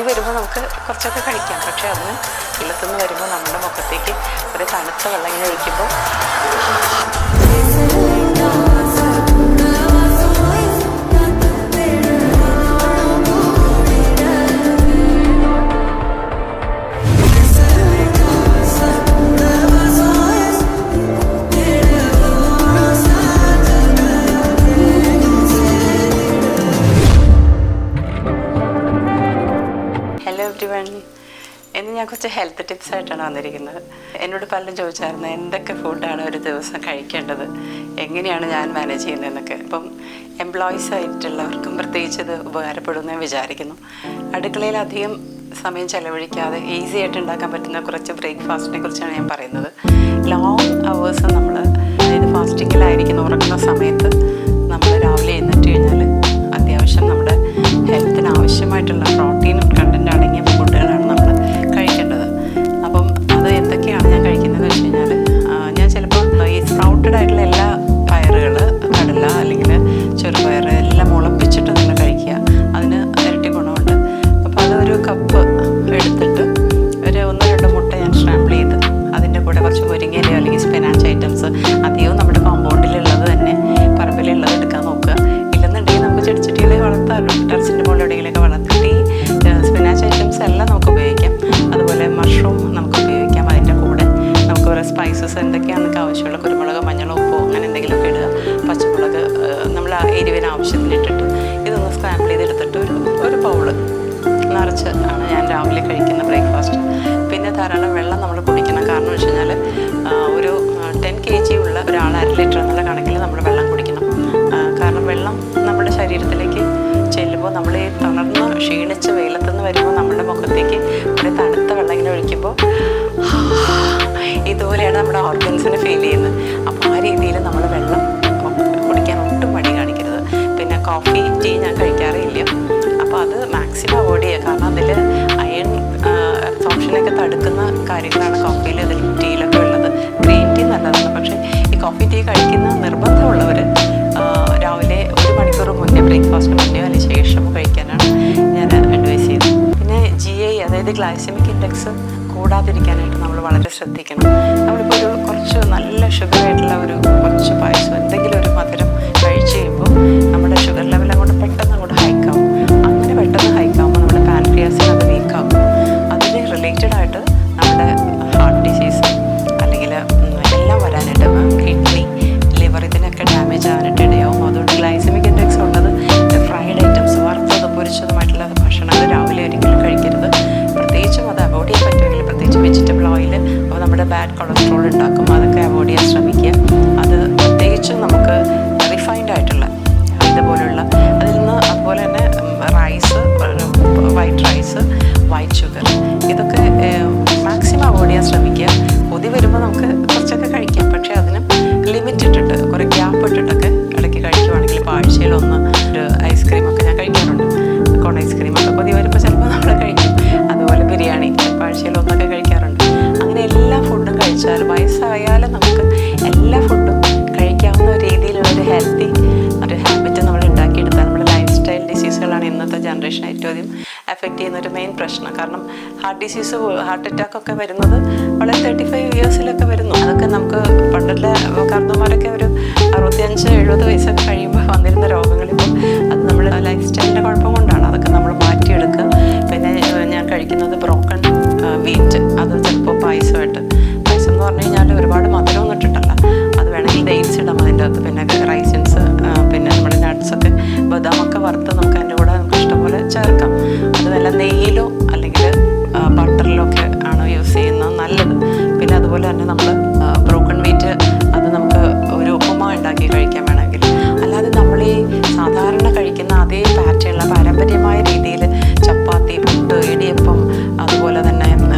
ഇത് വരുമ്പോൾ നമുക്ക് കുറച്ചൊക്കെ കഴിക്കാം. പക്ഷേ അതിന് വെള്ളത്തുനിന്ന് വരുമ്പോൾ നമ്മുടെ മുഖത്തേക്ക് ഒരു തണുത്ത വെള്ളം ഇങ്ങനെ ഒഴിക്കുമ്പോൾ ഇന്ന് ഞാൻ കുറച്ച് ഹെൽത്ത് ടിപ്സ് ആയിട്ടാണ് വന്നിരിക്കുന്നത്. എന്നോട് പലരും ചോദിച്ചായിരുന്നു എന്തൊക്കെ ഫുഡാണ് ഒരു ദിവസം കഴിക്കേണ്ടത്, എങ്ങനെയാണ് ഞാൻ മാനേജ് ചെയ്യുന്നതെന്നൊക്കെ. ഇപ്പം എംപ്ലോയീസ് ആയിട്ടുള്ളവർക്കും പ്രത്യേകിച്ച് ഇത് ഉപകാരപ്പെടുമെന്ന് വിചാരിക്കുന്നു. അടുക്കളയിൽ അധികം സമയം ചെലവഴിക്കാതെ ഈസി ആയിട്ട് ഉണ്ടാക്കാൻ പറ്റുന്ന കുറച്ച് ബ്രേക്ക്ഫാസ്റ്റിനെ കുറിച്ചാണ് ഞാൻ പറയുന്നത്. ലോങ് അവേഴ്സ് നമ്മൾ അതായത് ഫാസ്റ്റിങ്ങിലായിരിക്കുന്ന ഉറങ്ങുന്ന സമയത്ത് നമ്മൾ രാവിലെ എഴുന്നേറ്റ് കഴിഞ്ഞാൽ അത്യാവശ്യം നമ്മുടെ ഹെൽത്തിന് ആവശ്യമായിട്ടുള്ള പ്രോട്ടീൻ കണ്ടൻറ്റ് അടങ്ങിയ ഫുഡുകളാണ് നമ്മൾ കഴിക്കേണ്ടത്. അപ്പം അത് എന്തൊക്കെയാണ് ഞാൻ കഴിക്കുന്നതെന്ന് വെച്ച് കഴിഞ്ഞാൽ ഞാൻ ചിലപ്പോൾ ഈ സ്പ്രൗട്ടഡ് ആയിട്ടുള്ള എല്ലാ പയറുകൾ, കടല അല്ലെങ്കിൽ ചെറുപയർ എല്ലാം മുളപ്പിച്ചിട്ട് തന്നെ കഴിക്കുക. അതിന് ഇരട്ടി ഗുണമുണ്ട്. അപ്പോൾ അതൊരു കപ്പ് എടുത്തിട്ട് ഒരു 1-2 മുട്ട ഞാൻ സ്ക്രാമ്പിൾ ചെയ്ത് അതിൻ്റെ കൂടെ കുറച്ച് മുരിങ്ങയിലയോ അല്ലെങ്കിൽ സ്പിനാച്ച് ഐറ്റംസ് അധികവും നമ്മുടെ കോമ്പൗണ്ടിലുള്ളത് തന്നെ പറമ്പിലുള്ളത് എടുക്കാൻ നോക്കുക. ഇല്ലെന്നുണ്ടെങ്കിൽ നമുക്ക് ചെടിച്ചട്ടിയിൽ വളർത്താമല്ലോ, ടെറസിൻ്റെ മുകളിൽ എവിടെയെങ്കിലൊക്കെ വളർത്തിട്ട് ഈ സ്പിനാച്ച് ഐറ്റംസ് എല്ലാം നമുക്ക് ഉപയോഗിക്കാം. അതുപോലെ മഷ്റൂം നമുക്ക് ഉപയോഗിക്കാം. അതിൻ്റെ കൂടെ നമുക്ക് ഓരോ സ്പൈസസ് എന്തൊക്കെയാണെന്നൊക്കെ ആവശ്യമുള്ള കുരുമുളക്, മഞ്ഞൾ, ഉപ്പോ അങ്ങനെ എന്തെങ്കിലുമൊക്കെ ഇടുക. പച്ചമുളക് നമ്മൾ എരിവിന് ആവശ്യത്തിനിട്ടിട്ട് ഇതൊന്ന് സ്ക്രാമ്പിൾ ചെയ്തെടുത്തിട്ട് ഒരു ബൗള് നിറച്ച് ആണ് ഞാൻ രാവിലെ കഴിക്കുന്ന ബ്രേക്ക്ഫാസ്റ്റ്. പിന്നെ ധാരാളം വെള്ളം നമ്മൾ കുടിക്കണം. കാരണം വെച്ച് കഴിഞ്ഞാൽ ഒരു 10 kg ഉള്ള ഒരാൾ 1/2 ലിറ്റർ എന്നുള്ള കണക്കിൽ നമ്മൾ വെള്ളം കുടിക്കണം. കാരണം വെള്ളം നമ്മുടെ ശരീരത്തിലേക്ക് ചെല്ലുമ്പോൾ നമ്മൾ ഈ തളർന്ന് ക്ഷീണിച്ച് വെയിലത്തുനിന്ന് വരുമ്പോൾ നമ്മുടെ മുഖത്തേക്ക് ഒരു തണുത്ത വെള്ളം ഇങ്ങനെ ഒഴിക്കുമ്പോൾ ഇതുപോലെയാണ് നമ്മുടെ ഓർഗൻസിന് ഫീൽ ചെയ്യുന്നത്. അപ്പോൾ ആ രീതിയിൽ നമ്മൾ വെള്ളം കുടിക്കാൻ ഒട്ടും മടി കാണിക്കരുത്. പിന്നെ കോഫി, ടീ ഞാൻ കഴിക്കാറില്ല. അപ്പോൾ അത് മാക്സിമം അവോയ്ഡ് ചെയ്യുക. കാരണം അതിൽ അയൺ അബ്സോർപ്ഷനൊക്കെ തടുക്കുന്ന കാര്യങ്ങളാണ് കോഫിയിൽ, അതിൽ ടീയിലൊക്കെ ഉള്ളത്. ഗ്രീൻ ടീ നല്ലതാണ്. പക്ഷേ ഈ കോഫി, ടീ കഴിക്കുന്ന നിർബന്ധമുള്ളവർ രാവിലെ 1 മണിക്കൂർ മുന്നേ, ബ്രേക്ക്ഫാസ്റ്റിന് മുന്നേ അല്ലെങ്കിൽ ശേഷമോ കഴിക്കാനാണ് ഞാൻ അഡ്വൈസ് ചെയ്യുന്നത്. പിന്നെ GI അതായത് ഗ്ലൈസമിക് ഇൻഡെക്സ് കൂടാതിരിക്കാനായിട്ട് നമ്മൾ വളരെ ശ്രദ്ധിക്കണം. നമ്മളിപ്പോൾ കുറച്ച് നല്ല ഷുഗർ ആയിട്ടുള്ള കുറച്ച് പായസം എന്തെങ്കിലും ഒരു മധുരം കഴിച്ച് കഴിയുമ്പോൾ നമ്മുടെ ഷുഗർ ലെവൽ അങ്ങോട്ട് പെട്ടെന്ന് ഹൈക്കാവും. അങ്ങനെ പെട്ടെന്ന് ഹൈക്കാവുമ്പോൾ നമ്മുടെ പാൻക്രിയാസിന് അത് വീക്കാവും. അതിന് റിലേറ്റഡ് ആയിട്ട് നമ്മുടെ ഹാർട്ട് ഡിസീസ് അല്ലെങ്കിൽ എല്ലാം വരാനായിട്ട്, കിഡ്നി, ലിവർ ഇതിനൊക്കെ ഡാമേജ് ആവാനായിട്ട് ഇടയാവും. അതുകൊണ്ട് ഗ്ലൈസമിക് ഇൻഡെക്സ് ഉള്ളത് ഫ്രൈഡ് ഐറ്റംസ്, വറുത്തതും പൊരിച്ചതുമായിട്ടുള്ള ഭക്ഷണങ്ങൾ രാവിലെ ഒരിക്കലും കഴിക്കരുത്. പ്രത്യേകിച്ചും അത് അവോയ്ഡ് ചെയ്യാൻ പറ്റുമെങ്കിൽ പ്രത്യേകിച്ച് വെജിറ്റബിൾ ഓയിൽ, അപ്പോൾ നമ്മുടെ ബാഡ് കൊളസ്ട്രോൾ ഉണ്ടാക്കും. അതൊക്കെ അവോയ്ഡ് ചെയ്യാൻ ശ്രമിക്കുക. അത് പ്രത്യേകിച്ചും നമുക്ക് റിഫൈൻഡ് ആയിട്ടുള്ള ഇതുപോലുള്ള അതിൽ നിന്ന്, അതുപോലെ തന്നെ rice, white rice, white sugar, ഇതൊക്കെ മാക്സിമം അവോയ്ഡ് ചെയ്യാൻ ശ്രമിക്കുക. കൊതി വരുമ്പോൾ നമുക്ക് കുറച്ചൊക്കെ കഴിക്കാം. പക്ഷേ അതിന് ലിമിറ്റ് ഇട്ടിട്ട് കുറേ ഗ്യാപ്പ് ഇട്ടിട്ടൊക്കെ ഇടയ്ക്ക് കഴിക്കുവാണെങ്കിൽ ഇപ്പോൾ ആഴ്ചയിലൊന്ന് ഒരു ഐസ്ക്രീമൊക്കെ ഞാൻ കഴിക്കാറുണ്ട്. കോൺ ഐസ്ക്രീമൊക്കെ കൊതി വരുമ്പോൾ ചിലപ്പോൾ നമ്മൾ കഴിക്കും. അതുപോലെ ബിരിയാണി ചിലപ്പോൾ ആഴ്ചയിലൊന്നൊക്കെ കഴിക്കാറുണ്ട്. അങ്ങനെ എല്ലാ ഫുഡും കഴിച്ചാൽ വയസ്സായാലും നമുക്ക് എല്ലാ ഫുഡും കഴിക്കാവുന്ന രീതിയിലുള്ള ഒരു ഹെൽത്തി ഒരു ഹാബിറ്റ് നമ്മൾ ഉണ്ടാക്കിയെടുത്താൽ നമ്മുടെ ലൈഫ് സ്റ്റൈൽ ഡിസീസുകളാണ് ഇന്നത്തെ ജനറേഷനെ ഏറ്റവും അധികം എഫക്റ്റ് ചെയ്യുന്നൊരു മെയിൻ പ്രശ്നം. കാരണം ഹാർട്ട് ഡിസീസ്, ഹാർട്ട് അറ്റാക്കൊക്കെ വരുന്നത് വളരെ 35 ഇയേഴ്സിലൊക്കെ വരുന്നു. അതൊക്കെ നമുക്ക് പണ്ടുള്ള കാരണവന്മാരൊക്കെ ഒരു 65-70 വയസ്സൊക്കെ കഴിയുമ്പോൾ വന്നിരുന്ന രോഗങ്ങളിപ്പോൾ അത് നമ്മൾ ലൈഫ് സ്റ്റൈലിൻ്റെ കുഴപ്പം കൊണ്ടാണ്. അതൊക്കെ നമ്മൾ മാറ്റിയെടുക്കുക. പിന്നെ ഞാൻ കഴിക്കുന്നത് ബ്രോക്കൺ വീറ്റ്, അത് ചിലപ്പോൾ പായസം എന്ന് പറഞ്ഞു കഴിഞ്ഞാൽ ഒരുപാട് മധുരമൊന്നും ഇട്ടിട്ടല്ല. അത് വേണമെങ്കിൽ ഡേറ്റ്സ് ഇടാം അതിൻ്റെ അകത്ത്. പിന്നെ റൈസിൻസ്, പിന്നെ നമ്മുടെ നട്ട്സൊക്കെ, ബദാമൊക്കെ വറുത്ത് നമുക്ക് അതിൻ്റെ കൂടെ നമുക്ക് ഇഷ്ടംപോലെ ചേർക്കാം. അത് വല്ല നെയ്യിലോ അല്ലെങ്കിൽ ബട്ടറിലോ ഒക്കെ ആണ് യൂസ് ചെയ്യുന്നത് നല്ലത്. പിന്നെ അതുപോലെ തന്നെ നമ്മൾ ബ്രോക്കൺ വീറ്റ് അത് നമുക്ക് ഒരു ഉപ്പുമാവ് ഉണ്ടാക്കി കഴിക്കാൻ വേണമെങ്കിൽ. അല്ലാതെ നമ്മൾ ഈ സാധാരണ കഴിക്കുന്ന അതേ പാറ്റേണിലുള്ള പാരമ്പര്യമായ രീതിയിൽ ചപ്പാത്തി, പുട്ട്, ഇടിയപ്പം, അതുപോലെ തന്നെ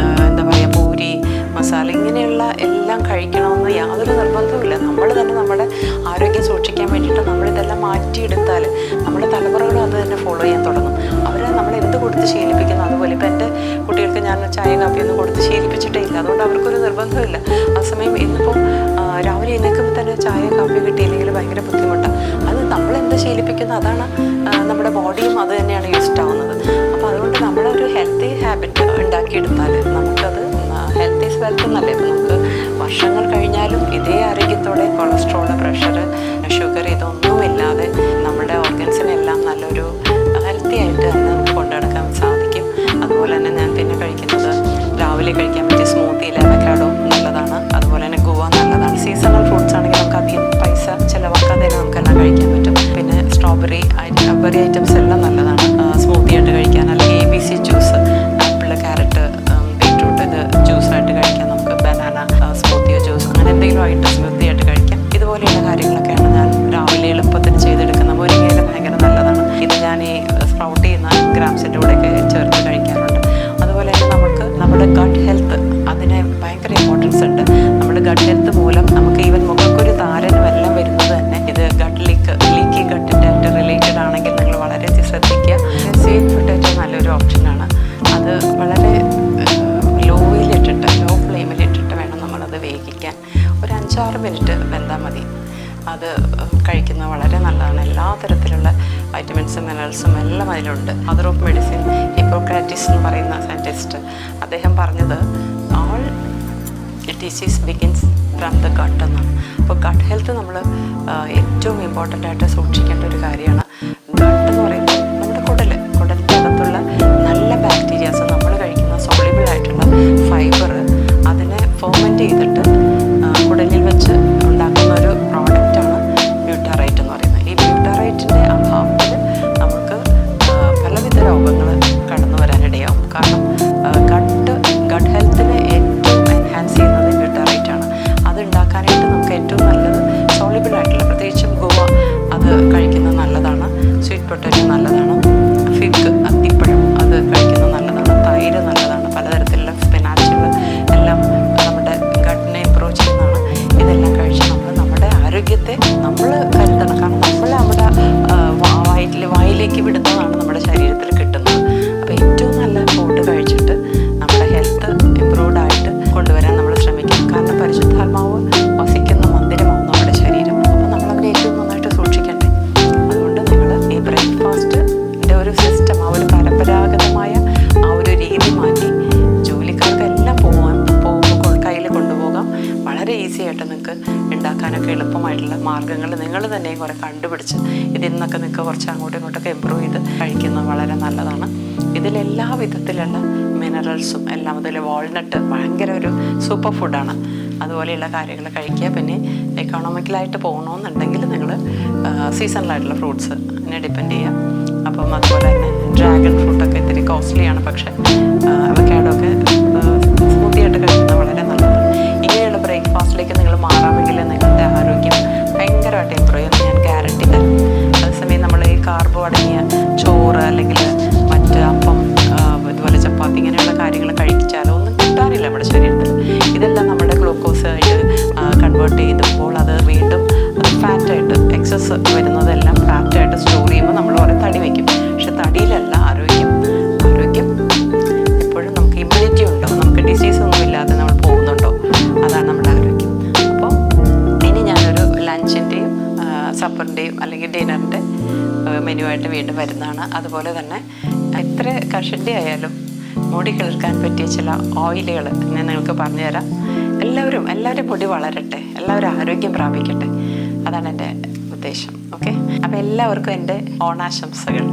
എന്താ പറയുക, പൂരി, മസാല, ഇങ്ങനെയുള്ള എല്ലാം കഴിക്കണമെന്ന് യാതൊരു നിർബന്ധവുമില്ല. നമ്മൾ തന്നെ നമ്മുടെ ആരോഗ്യം സൂക്ഷിക്കാൻ വേണ്ടിയിട്ട് നമ്മളിതെല്ലാം മാറ്റിയെടുത്താൽ നമ്മുടെ തലമുറകളും അത് പോലെ ഇപ്പം എൻ്റെ കുട്ടികൾക്ക് ഞാൻ ചായ കാപ്പിയൊന്നും കൊടുത്ത് ശീലിപ്പിച്ചിട്ടേ ഇല്ല. അതുകൊണ്ട് അവർക്കൊരു നിർബന്ധമില്ല. ആ സമയം ഇന്നിപ്പോൾ രാവിലെ എഴുന്നേൽക്കുമ്പോൾ തന്നെ ചായ കാപ്പി കിട്ടിയില്ലെങ്കിൽ ഭയങ്കര ബുദ്ധിമുട്ടാണ്. അത് നമ്മളെന്ത് ശീലിപ്പിക്കുന്നു അതാണ് നമ്മുടെ ബോഡിയും അത് തന്നെയാണ് യൂസ്ഡ് ആവുന്നത്. അപ്പോൾ അതുകൊണ്ട് നമ്മളൊരു ഹെൽത്തി ഹാബിറ്റ് ഉണ്ടാക്കിയെടുത്താൽ നമുക്കത് ഹെൽത്ത് ഈസ് വെൽത്ത് എന്നല്ലേ. ഇപ്പോൾ നമുക്ക് വർഷങ്ങൾ കഴിഞ്ഞാലും ഇതേ ആരോഗ്യത്തോടെ കൊളസ്ട്രോള്, പ്രഷർ, ഷുഗർ ഇതൊന്നുമില്ലാതെ നമ്മുടെ ഓർഗൻസിനെല്ലാം നല്ലൊരു ഹെൽത്തി ആയിട്ട് തന്നെ നമുക്ക് കൊണ്ടുനടക്കാൻ സാധിക്കും. അതുപോലെ തന്നെ ഞാൻ പിന്നെ കഴിക്കുന്നത് രാവിലെ കഴിക്കാൻ പറ്റിയ സ്മൂത്തി, അവക്കാഡോ നല്ലതാണ്. അതുപോലെ തന്നെ ഗുവ നല്ലതാണ്. സീസണൽ ഫ്രൂട്ട്സ് ആണെങ്കിൽ നമുക്ക് അധികം പൈസ ചിലവാക്കാതെ തന്നെ നമുക്കെല്ലാം കഴിക്കാൻ പറ്റും. പിന്നെ സ്ട്രോബെറി, ബെറി ഐറ്റംസ് എല്ലാം നല്ലതാണ് സ്മൂത്തി ആയിട്ട് കഴിക്കാൻ. അല്ലെങ്കിൽ ABC juice, apple, carrot, beetroot ഇത് ജ്യൂസായിട്ട് കഴിക്കാം. നമുക്ക് ബനാന സ്മൂത്തിയോ ജ്യൂസ് അങ്ങനെ എന്തെങ്കിലും ആയിട്ട് സ്മൂത്തി ആയിട്ട് കഴിക്കാം. ഇതുപോലെയുള്ള കാര്യങ്ങളൊക്കെയാണ് ഞാൻ രാവിലെ എളുപ്പത്തിന് ചെയ്തെടുക്കുന്നത്. മുരിങ്ങയില ഭയങ്കര നല്ലതാണ്. ഇത് ഞാൻ ഈ സ്പ്രൗട്ട് ചെയ്യുന്ന ഗ്രാംസിൻ്റെ കൂടെയൊക്കെ ചേർത്ത് കഴിക്കാറുണ്ട്. അതുപോലെ തന്നെ നമുക്ക് നമ്മുടെ ഗട്ട് ഹെൽത്ത് അതിന് ഭയങ്കര ഇമ്പോർട്ടൻസ് ഉണ്ട്. നമ്മുടെ ഗട്ട് ഹെൽത്ത് മൂലം നമുക്ക് ഈവൻ മുഖക്കൊരു താരനും എല്ലാം വരുന്നത് തന്നെ ഇത് ലീക്കി ഗട്ടിൻ്റെ ആയിട്ട് റിലേറ്റഡ് ആണെങ്കിൽ നിങ്ങൾ വളരെ ശ്രദ്ധിക്കുക. സ്വീറ്റ് പൊട്ടാറ്റോ നല്ലൊരു ഓപ്ഷനാണ്. അത് വളരെ ലോ ഫ്ലെയിമിലിട്ടിട്ട് വേണം നമ്മളത് വേവിക്കാൻ. ഒരു 5-6 മിനിറ്റ് വെന്താൽ മതി. അത് കഴിക്കുന്നത് വളരെ നല്ലതാണ്. എല്ലാ തരത്തിലുള്ള വൈറ്റമിൻസും മിനറൽസും എല്ലാം അതിലുണ്ട്. ഫാദർ ഓഫ് മെഡിസിൻ ഹിപ്പോക്രാറ്റിസ് എന്ന് പറയുന്ന സയൻറ്റിസ്റ്റ് അദ്ദേഹം പറഞ്ഞത് all disease begins from the gut എന്നാണ്. അപ്പോൾ ഗട്ട് ഹെൽത്ത് നമ്മൾ ഏറ്റവും ഇമ്പോർട്ടൻ്റ് ആയിട്ട് സൂക്ഷിക്കേണ്ട ഒരു കാര്യമാണ്. ഗട്ട് എന്ന് പറയുമ്പോൾ നമ്മുടെ കുടലിൻ്റെ അകത്തുള്ള നല്ല ബാക്ടീരിയാസ്, നമ്മൾ കഴിക്കുന്ന സോളിബിൾ ആയിട്ടുള്ള ഫൈബർ അതിനെ ഫെർമെൻറ്റ് ചെയ്തിട്ട് കുടലിൽ വെച്ച് ഉണ്ടാക്കുന്ന ഒരു പ്രോഡക്റ്റാണ് ബ്യൂട്ടാറൈറ്റ് എന്ന് പറയുന്നത്. ഈ ബ്യൂട്ടാറൈറ്റിൻ്റെ അഭാവത്തിൽ നമുക്ക് പലവിധ രോഗങ്ങൾ കടന്നു വരാനിടയാവും. കാരണം ഗട്ട് ഹെൽത്തിനെ ഏറ്റവും എൻഹാൻസ് ചെയ്യുന്നത് ബ്യൂട്ടാറൈറ്റാണ്. അത് ഉണ്ടാക്കാനായിട്ട് നമുക്ക് ഏറ്റവും നല്ലത് സോളിബിൾ ആയിട്ടുള്ള, പ്രത്യേകിച്ചും ഗുവ അത് കഴിക്കുന്നത് നല്ലതാണ്. സ്വീറ്റ് പൊട്ടാറ്റോ നല്ലതാണ്. ഫിഗ്, അത്തിപ്പഴം അത് കഴിക്കുന്നത് നല്ലതാണ്. തൈര് നല്ലതാണ്. പലതരത്തിലുള്ള സ്പിനാച്ചുകൾ എല്ലാം നമ്മുടെ ഗട്ടിനെ ഇമ്പ്രൂവ് ചെയ്യുന്നതാണ്. ഇതെല്ലാം കഴിച്ച് നമ്മുടെ ആരോഗ്യത്തെ നമ്മൾ കരുതണം. കാരണം നമ്മൾ നമ്മുടെ വായിലേക്ക് വിടുന്നതാണ് നമ്മുടെ ശരീരത്തിൽ കിട്ടുന്നത്. അപ്പോൾ ഏറ്റവും നല്ല ഫുഡ് കഴിച്ചിട്ട് നമ്മുടെ ഹെൽത്ത് ഇമ്പ്രൂവ്ഡ് ആയിട്ട് കൊണ്ടുവരാൻ നമ്മൾ ശ്രമിക്കണം. കാരണം പരിശുദ്ധാത്മാവ് വസിക്കുന്ന മന്ദിരമാണ് നമ്മുടെ ശരീരം. അപ്പോൾ നമ്മളതിനെ ഏറ്റവും നന്നായിട്ട് സൂക്ഷിക്കണ്ടേ. അതുകൊണ്ട് നിങ്ങൾ ഈ ബ്രേക്ക്ഫാസ്റ്റിൻ്റെ ഒരു സിസ്റ്റം, ആ ഒരു പരമ്പരാഗതമായ ആ ഒരു രീതി മാറ്റി ജോലിക്കാർക്കെല്ലാം പോകുമ്പോൾ കയ്യിൽ കൊണ്ടുപോകാം. വളരെ ഈസി ആയിട്ട് നിങ്ങൾക്ക് ഉണ്ടാക്കാനൊക്കെ എളുപ്പമായിട്ടുള്ള മാർഗ്ഗങ്ങൾ നിങ്ങൾ തന്നെ കുറേ കണ്ടുപിടിച്ച് ഇതിൽ നിന്നൊക്കെ നിങ്ങൾക്ക് കുറച്ച് അങ്ങോട്ടും ഇങ്ങോട്ടൊക്കെ ഇമ്പ്രൂവ് ചെയ്ത് കഴിക്കുന്നത് വളരെ നല്ലതാണ്. ഇതിലെല്ലാ വിധത്തിലുള്ള മിനറൽസും എല്ലാം, അതിൽ വാൾനട്ട് ഭയങ്കര ഒരു സൂപ്പർ ഫുഡാണ്. അതുപോലെയുള്ള കാര്യങ്ങൾ കഴിക്കുക. പിന്നെ എക്കോണമിക്കലായിട്ട് പോകണമെന്നുണ്ടെങ്കിൽ നിങ്ങൾ സീസണലായിട്ടുള്ള ഫ്രൂട്ട്സിനെ ഡിപ്പെൻഡ് ചെയ്യുക. അപ്പം അതുപോലെ തന്നെ ഡ്രാഗൺ ഫ്രൂട്ടൊക്കെ ഇത്തിരി കോസ്റ്റ്ലിയാണ്, പക്ഷേ അവക്കാഡോ ഒക്കെ സ്മൂത്തി ആയിട്ട് കഴിക്കുന്നത് വളരെ നല്ലതാണ്. ഇങ്ങനെയുള്ള ബ്രേക്ക്ഫാസ്റ്റിലേക്ക് നിങ്ങൾ മാറാമെങ്കിൽ നിങ്ങളുടെ ആരോഗ്യം ഭയങ്കരമായിട്ട് ഇമ്പ്രൂവ് ചെയ്യുമെന്ന് ഞാൻ ഗ്യാരണ്ടി തരും. അതേസമയം നമ്മൾ ഈ കാർബോ അടങ്ങിയ ചോറ് അല്ലെങ്കിൽ മറ്റ് അപ്പം, ഇതുപോലെ ചപ്പാത്തി ഇങ്ങനെയുള്ള കാര്യങ്ങൾ കഴിച്ചാലോ ഒന്നും കിട്ടാനില്ല നമ്മുടെ ശരീരത്തിൽ. ഇതെല്ലാം നമ്മുടെ ഗ്ലൂക്കോസ് ആയിട്ട് കൺവേർട്ട് ചെയ്തപ്പോൾ അത് വീണ്ടും ഫാറ്റായിട്ട് എക്സസ് വരുന്നതെല്ലാം ഫാറ്റായിട്ട് സ്റ്റോർ ചെയ്യുമ്പോൾ നമ്മൾ കുറേ തടി വയ്ക്കും. പക്ഷെ തടിയിലല്ല ആരോഗ്യം. എപ്പോഴും നമുക്ക് ഇമ്മ്യൂണിറ്റി ഉണ്ടോ, നമുക്ക് ഡിസീസ് ഒന്നും ഇല്ലാതെ നമ്മൾ പോകുന്നുണ്ടോ, അതാണ് നമ്മുടെ ആരോഗ്യം. അപ്പോൾ ഇനി ഞാനൊരു ലഞ്ചിൻ്റെയും സപ്പറിൻ്റെയും അല്ലെങ്കിൽ ഡിന്നറിൻ്റെ മെനു ആയിട്ട് വീണ്ടും വരുന്നതാണ്. അതുപോലെ തന്നെ എത്ര കഷണ്ടി ആയാലും മുടി കിളിർക്കാൻ പറ്റിയ ചില ഓയിലുകൾ ഞാൻ നിങ്ങൾക്ക് പറഞ്ഞുതരാം. എല്ലാവരും മുടി വളരട്ടെ, എല്ലാവരും ആരോഗ്യം പ്രാപിക്കട്ടെ, അതാണ് എൻ്റെ ഉദ്ദേശം. ഓക്കെ, അപ്പോൾ എല്ലാവർക്കും എൻ്റെ ഓണാശംസകൾ.